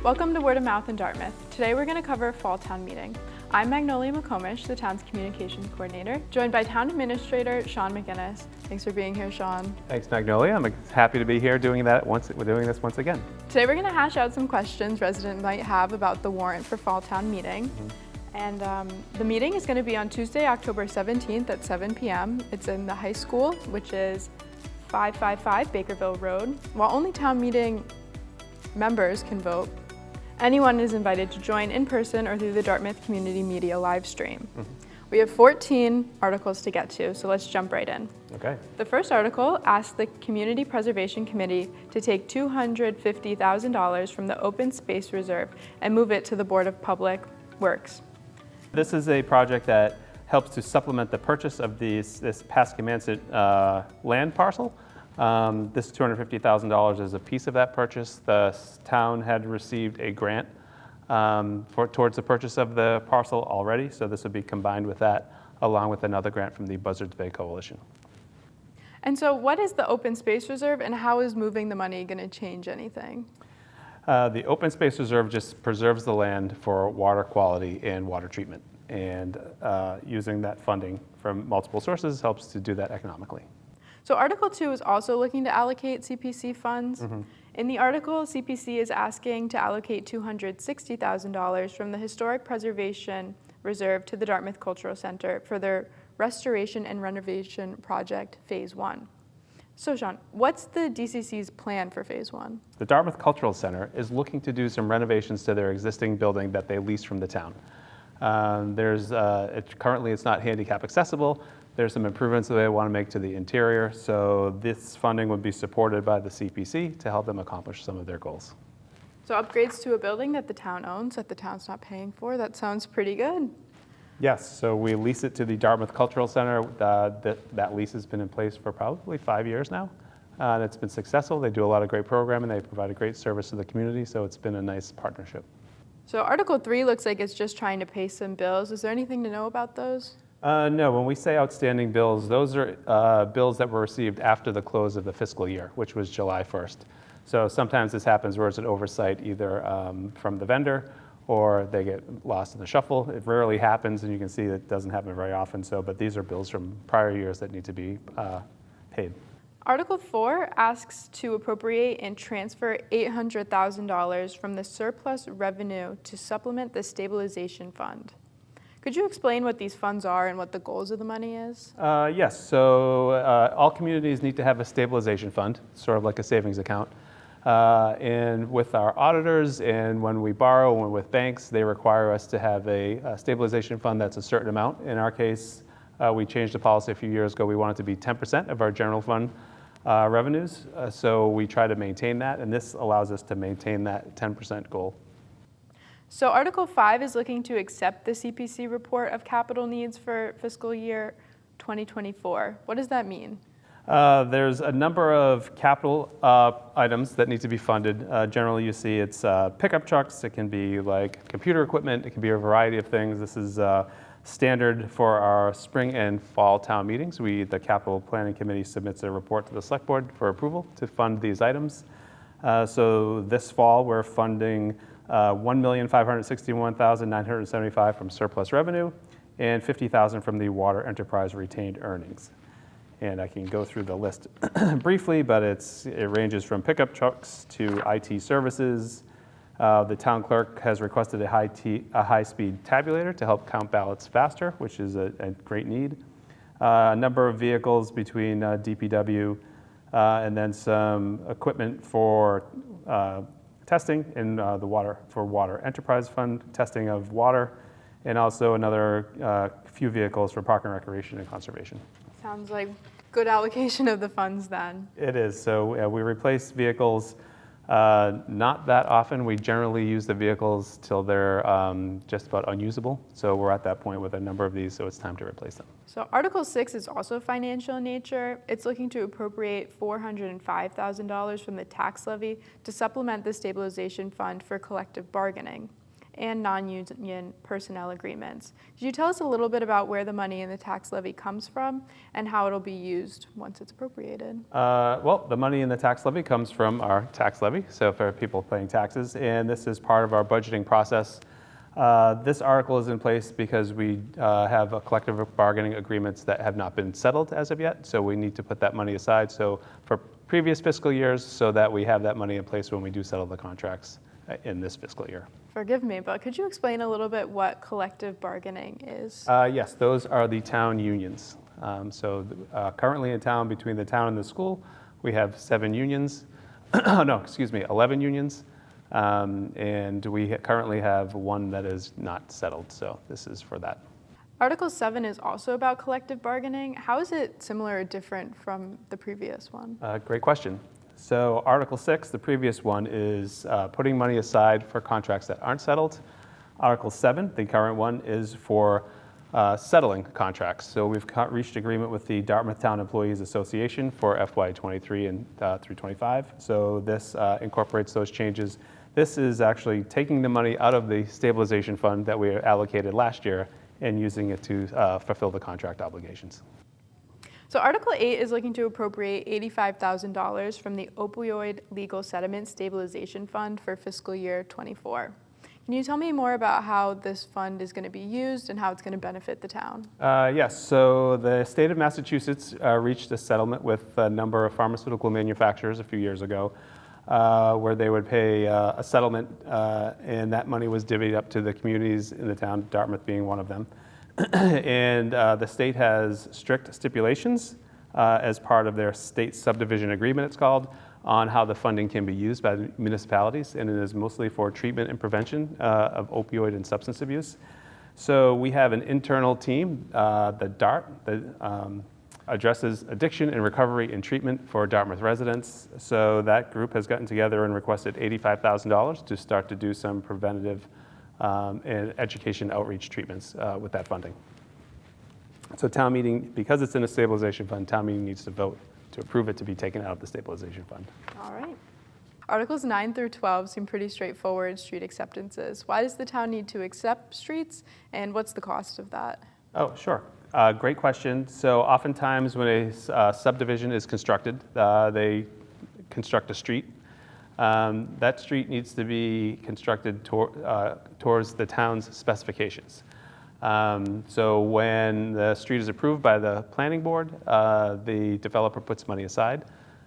Welcome to Word of Mouth in Dartmouth. Today we're going to cover Fall Town Meeting. I'm Magnolia McComish, the town's communications coordinator, joined by town administrator Sean McGinnis. Thanks for being here, Sean. Thanks, Magnolia. I'm happy to be here doing this once again. Today we're going to hash out some questions residents might have about the warrant for Fall Town Meeting. And the meeting is going to be on Tuesday, October 17th at 7 p.m. It's in the high school, which is 555 Bakerville Road. While only town meeting members can vote, anyone is invited to join in person or through the Dartmouth Community Media live stream. We have 14 articles to get to, so let's jump right in. Okay. The first article asks the Community Preservation Committee to take $250,000 from the Open Space Reserve and move it to the Board of Public Works. This is a project that helps to supplement the purchase of this Pascomansit land parcel. This $250,000 is a piece of that purchase. The town had received a grant towards the purchase of the parcel already, so this would be combined with that, along with another grant from the Buzzards Bay Coalition. And so what is the Open Space Reserve, and how is moving the money going to change anything? The Open Space Reserve just preserves the land for water quality and water treatment, and using that funding from multiple sources helps to do that economically. So Article 2 is also looking to allocate CPC funds. In the article, CPC is asking to allocate $260,000 from the Historic Preservation Reserve to the Dartmouth Cultural Center for their restoration and renovation project, Phase 1. So Sean, what's the DCC's plan for Phase 1? The Dartmouth Cultural Center is looking to do some renovations to their existing building that they lease from the town. Currently it's not handicap accessible. There's some improvements that they want to make to the interior, so this funding would be supported by the CPC to help them accomplish some of their goals. So upgrades to a building that the town owns, that the town's not paying for, that sounds pretty good. Yes, so we lease it to the Dartmouth Cultural Center. That lease has been in place for probably 5 years now, and it's been successful. They do a lot of great programming, they provide a great service to the community, so it's been a nice partnership. So Article 3 looks like it's just trying to pay some bills. Is there anything to know about those? No, when we say outstanding bills, those are bills that were received after the close of the fiscal year, which was July 1st. So sometimes this happens where it's an oversight either from the vendor or they get lost in the shuffle. It rarely happens, and you can see that it doesn't happen very often. But these are bills from prior years that need to be paid. Article 4 asks to appropriate and transfer $800,000 from the surplus revenue to supplement the stabilization fund. Could you explain what these funds are and what the goals of the money is? Yes, so all communities need to have a stabilization fund, sort of like a savings account. And with our auditors and when we borrow and with banks, they require us to have a stabilization fund that's a certain amount. In our case, we changed the policy a few years ago. We want it to be 10% of our general fund revenues. So we try to maintain that, and this allows us to maintain that 10% goal. So Article 5 is looking to accept the CPC report of capital needs for fiscal year 2024. What does that mean? There's a number of capital items that need to be funded. Generally, you see it's pickup trucks. It can be like computer equipment. It can be a variety of things. This is standard for our spring and fall town meetings. The Capital Planning Committee submits a report to the Select Board for approval to fund these items. So this fall, we're funding $1,561,975 from surplus revenue and $50,000 from the water enterprise retained earnings. And I can go through the list briefly, but it ranges from pickup trucks to IT services. The town clerk has requested a high-speed tabulator to help count ballots faster, which is a great need. A number of vehicles between DPW and then some equipment for testing in the water enterprise fund, testing of water, and also another few vehicles for park and recreation and conservation. Sounds like good allocation of the funds then. It is. So we replace vehicles not that often. We generally use the vehicles till they're just about unusable. So we're at that point with a number of these, so it's time to replace them. So Article 6 is also financial in nature. It's looking to appropriate $405,000 from the tax levy to supplement the stabilization fund for collective bargaining. and non-union personnel agreements. Could you tell us a little bit about where the money in the tax levy comes from and how it'll be used once it's appropriated? Well, the money in the tax levy comes from our tax levy, so for people paying taxes, and this is part of our budgeting process. This article is in place because we have a collective bargaining agreements that have not been settled as of yet, so we need to put that money aside so for previous fiscal years so that we have that money in place when we do settle the contracts in this fiscal year. Forgive me, but could you explain a little bit what collective bargaining is? Yes, those are the town unions. Currently in town, between the town and the school, we have 7 unions. 11 unions. And we currently have 1 that is not settled, so this is for that. Article 7 is also about collective bargaining. How is it similar or different from the previous one? Great question. So Article 6, the previous one, is putting money aside for contracts that aren't settled. Article 7, the current one, is for settling contracts. So we've reached agreement with the Dartmouth Town Employees Association for FY23 and through 25. So this incorporates those changes. This is actually taking the money out of the stabilization fund that we allocated last year and using it to fulfill the contract obligations. So Article 8 is looking to appropriate $85,000 from the Opioid Legal Settlement Stabilization Fund for fiscal year 24. Can you tell me more about how this fund is going to be used and how it's going to benefit the town? Yes, so the state of Massachusetts reached a settlement with a number of pharmaceutical manufacturers a few years ago where they would pay a settlement and that money was divvied up to the communities in the town, Dartmouth being one of them. And the state has strict stipulations as part of their state subdivision agreement, it's called, on how the funding can be used by the municipalities, and it is mostly for treatment and prevention of opioid and substance abuse. So we have an internal team, the DART, that addresses addiction and recovery and treatment for Dartmouth residents. So that group has gotten together and requested $85,000 to start to do some preventative and education outreach treatments with that funding. So town meeting, because it's in a stabilization fund, town meeting needs to vote to approve it to be taken out of the stabilization fund. All right. Articles 9 through 12 seem pretty straightforward street acceptances. Why does the town need to accept streets, and what's the cost of that? Oh, sure. Great question. So oftentimes when a subdivision is constructed, they construct a street. That street needs to be constructed towards the town's specifications. So when the street is approved by the planning board, the developer puts money aside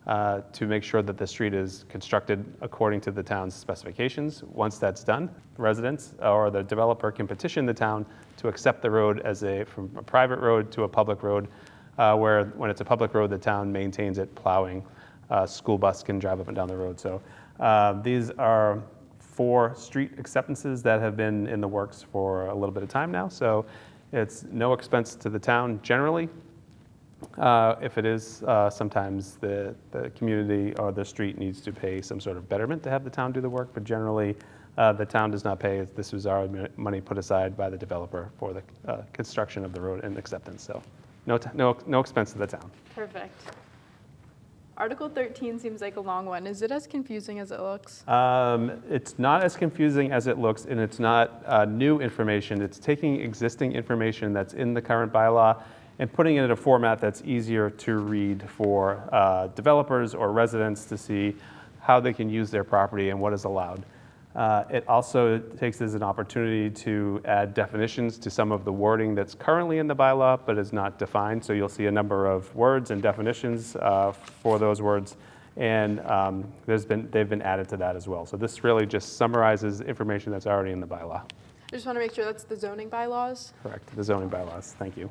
to make sure that the street is constructed according to the town's specifications. Once that's done, residents or the developer can petition the town to accept the road as from a private road to a public road, where when it's a public road, the town maintains it, plowing. School bus can drive up and down the road. So these are 4 street acceptances that have been in the works for a little bit of time now. So it's no expense to the town generally. If it is, sometimes the community or the street needs to pay some sort of betterment to have the town do the work, but generally the town does not pay. This was our money put aside by the developer for the construction of the road and acceptance. So no expense to the town. Perfect. Article 13 seems like a long one. Is it as confusing as it looks? It's not as confusing as it looks, and it's not new information. It's taking existing information that's in the current bylaw and putting it in a format that's easier to read for developers or residents to see how they can use their property and what is allowed. It also takes as an opportunity to add definitions to some of the wording that's currently in the bylaw but is not defined. So you'll see a number of words and definitions for those words, and they've been added to that as well. So this really just summarizes information that's already in the bylaw. I just want to make sure that's the zoning bylaws. Correct, the zoning bylaws. Thank you.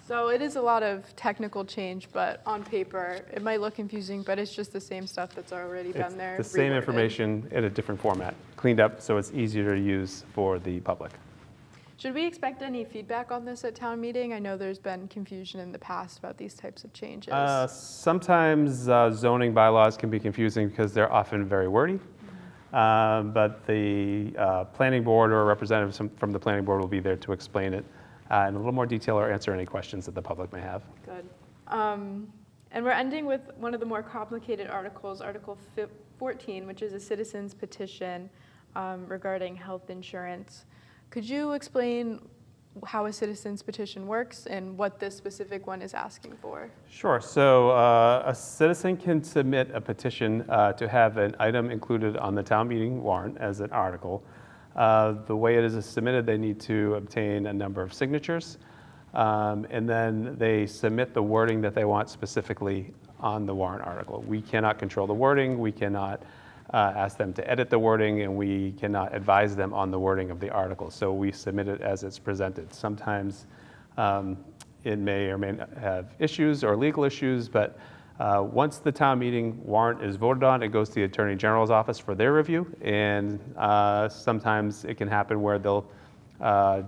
So it is a lot of technical change, but on paper, it might look confusing, but it's just the same stuff that's already been there. It's the same reworded. information in a different format, cleaned up so it's easier to use for the public. Should we expect any feedback on this at town meeting? I know there's been confusion in the past about these types of changes. Sometimes zoning bylaws can be confusing because they're often very wordy. But the planning board or a representative from the planning board will be there to explain it in a little more detail or answer any questions that the public may have. Good. And we're ending with one of the more complicated articles, Article 14, which is a citizen's petition regarding health insurance. Could you explain how a citizen's petition works and what this specific one is asking for? Sure. So a citizen can submit a petition to have an item included on the town meeting warrant as an article. The way it is submitted, they need to obtain a number of signatures, and then they submit the wording that they want specifically on the warrant article. We cannot control the wording. We cannot ask them to edit the wording, and we cannot advise them on the wording of the article. So we submit it as it's presented. Sometimes it may or may not have issues or legal issues, but once the town meeting warrant is voted on, it goes to the Attorney General's office for their review, and sometimes it can happen where they'll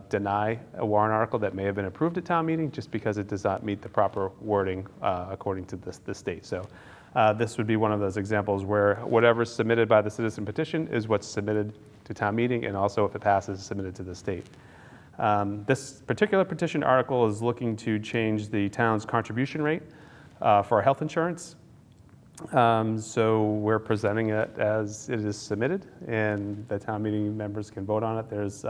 deny a warrant article that may have been approved at town meeting just because it does not meet the proper wording according to the state. So this would be one of those examples where whatever's submitted by the citizen petition is what's submitted to town meeting, and also if it passes, submitted to the state. This particular petition article is looking to change the town's contribution rate for our health insurance. So we're presenting it as it is submitted, and the town meeting members can vote on it. There's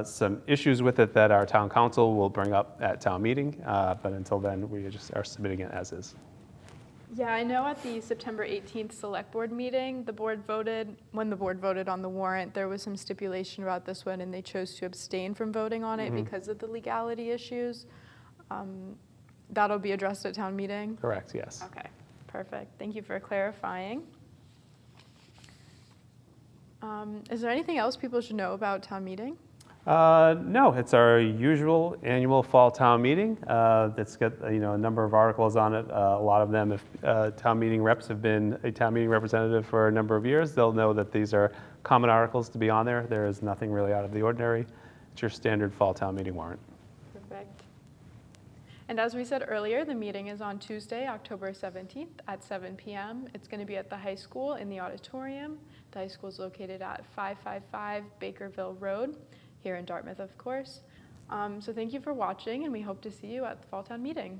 some issues with it that our town council will bring up at town meeting, but until then, we just are submitting it as is. Yeah, I know at the September 18th select board meeting, when the board voted on the warrant, there was some stipulation about this one, and they chose to abstain from voting on it because of the legality issues. That'll be addressed at town meeting? Correct, yes. Okay, perfect. Thank you for clarifying. Is there anything else people should know about town meeting? No, it's our usual annual fall town meeting. That's got a number of articles on it. A lot of them, if town meeting reps have been a town meeting representative for a number of years, they'll know that these are common articles to be on there. There is nothing really out of the ordinary. It's your standard fall town meeting warrant. Perfect. And as we said earlier, the meeting is on Tuesday, October 17th at 7 p.m. It's going to be at the high school in the auditorium. The high school is located at 555 Bakerville Road, here in Dartmouth, of course. So thank you for watching, and we hope to see you at the Fall Town meeting.